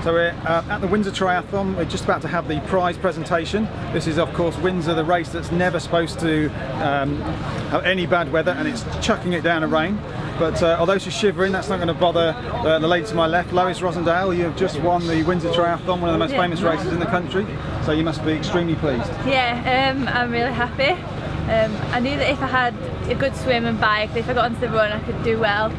So we're at the Windsor Triathlon. We're just about to have the prize presentation. This is of course Windsor, the race that's never supposed to have any bad weather, and it's chucking it down a rain. But although she's shivering, that's not going to bother the lady to my left, Lois Rosindale. You have just won the Windsor Triathlon, one of the most famous races in the country, so you must be extremely pleased. Yeah, I'm really happy. I knew that if I had a good swim and bike, if I got onto the run I could do well,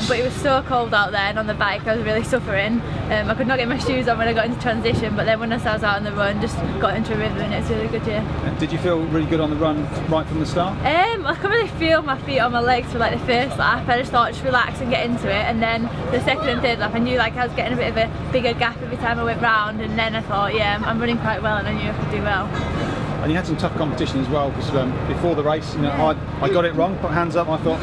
but it was so cold out there, and on the bike I was really suffering. I could not get my shoes on when I got into transition, but then when I was out on the run, just got into a rhythm, and it's really good, yeah. Did you feel really good on the run right from the start? I couldn't really feel my feet on my legs for like the first lap. I just thought just relax and get into it, and then the second and third lap I knew like I was getting a bit of a bigger gap every time I went round, and then I thought, yeah, I'm running quite well, and I knew I could do well. And you had some tough competition as well, because before the race, you know, I got it wrong, put hands up, I thought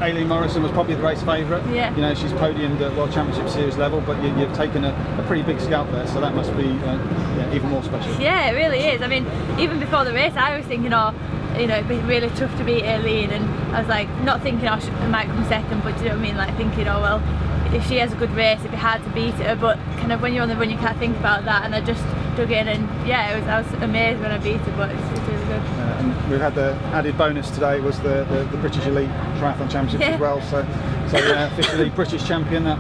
Aileen Morrison was probably the race favourite. Yeah. You know, she's podiumed at World Championship Series level, but you've taken a pretty big scalp there, so that must be even more special. Yeah, it really is. I mean, even before the race I was thinking, oh, you know, it'd be really tough to beat Aileen, and I was like, not thinking I might come second, but do you know what I mean, like thinking, oh well, if she has a good race it'd be hard to beat her, but kind of when you're on the run you can't think about that, and I just dug in, and yeah, I was amazed when I beat her, but it's really good. And we've had the added bonus today was the British Elite Triathlon Championships as well, so officially British champion. That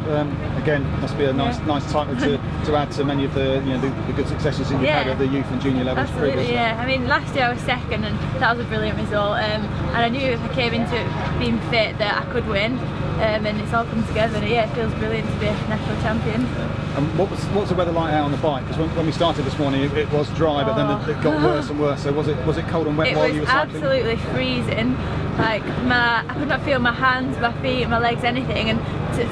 again must be a nice title to add to many of the the good successes that you've had at the youth and junior levels. Absolutely, previously. yeah. I mean, last year I was second, and that was a brilliant result, and I knew if I came into it being fit that I could win. And it's all come together, and yeah, it feels brilliant to be a national champion. And what's the weather like out on the bike? Because when we started this morning, it was dry, but then it got worse and worse. So was it cold and wet while you were cycling? It was absolutely freezing. Like I could not feel my hands, my feet, my legs, anything. And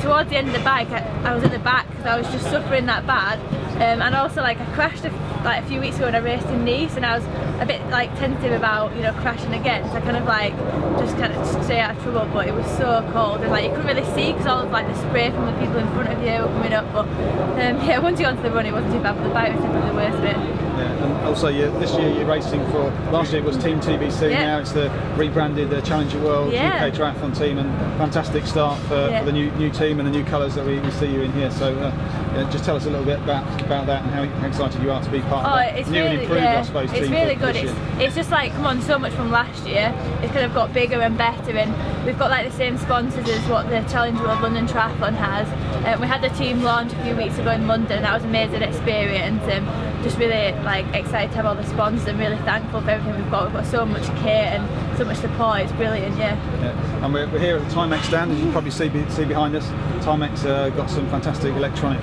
towards the end of the bike, I was at the back because I was just suffering that bad. And also, like, I crashed a few weeks ago when I raced in Nice, and I was a bit like tentative about crashing again. So I kind of like just kind of stay out of trouble. But it was so cold, and like you couldn't really see because all of like the spray from the people in front of you were coming up. But yeah, once you got onto the run, it wasn't too bad. But the bike was definitely the worst bit. Yeah, and also this year you're racing for, last year it was Team TBC, now it's the rebranded Challenger World UK Triathlon team, and fantastic start for the new team and the new colours that we see you in here. So just tell us a little bit about that and how excited you are to be part of that new and improved, I suppose, team. It's really good. It's just like come on so much from last year. It's kind of got bigger and better, and we've got like the same sponsors as what the Challenger World London Triathlon has. We had the team launch a few weeks ago in London, and that was an amazing experience. Just really like excited to have all the sponsors, and really thankful for everything we've got. We've got so much kit and so much support. It's brilliant, yeah. And we're here at the Timex stand, as you can probably see behind us. Timex got some fantastic electronic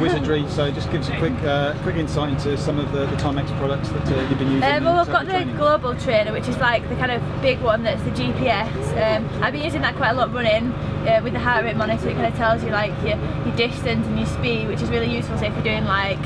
wizardry, so just give us a quick insight into some of the Timex products that you've been using. Well, we've got the Global Trainer, which is like the kind of big one that's the GPS. I've been using that quite a lot running with the heart rate monitor. It kind of tells you like your distance and your speed, which is really useful, say if you're doing like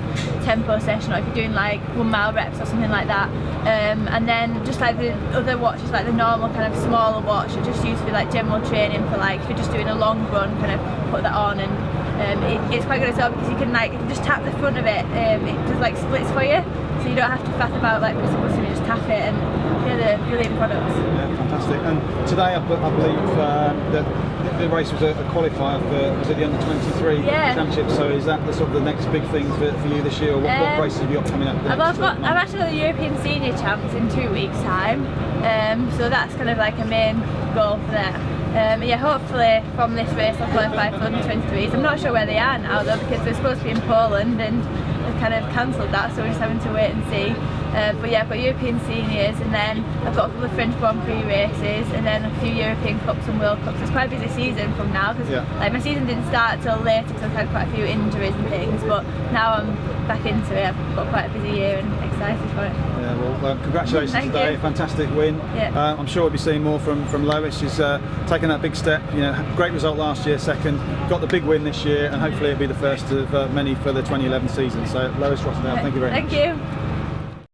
tempo session, or if you're doing like 1 mile reps or something like that. And then just like the other watches, like the normal kind of smaller watch, are just used for like general training, for like if you're just doing a long run, kind of put that on. And it's quite good as well because you can like just tap the front of it. It does like splits for you, so you don't have to faff about like pressing buttons. You just tap it, and they're brilliant products. Yeah, fantastic. And today I believe that the race was a qualifier for the under-23 championship. So is that the sort of the next big thing for you this year, or what races have you got coming up? I've actually got the European Senior Champs in 2 weeks' time, so that's kind of like a main goal for that. Yeah, hopefully from this race I'll qualify for under-23s. I'm not sure where they are now though, because they're supposed to be in Poland, and they've kind of cancelled that, so we're just having to wait and see. But yeah, I've got European Seniors, and then I've got a couple of French Grand Prix races, and then a few European Cups and World Cups. It's quite a busy season from now, because like my season didn't start till later because I've had quite a few injuries and things, but now I'm back into it. I've got quite a busy year and excited for it. Yeah, well, congratulations today. You. Fantastic win. Yeah. I'm sure we'll be seeing more from Lois. She's taken that big step. Great result last year, second. Got the big win this year, and hopefully it'll be the first of many for the 2011 season. So Lois Rosindale, thank you very much. Thank you.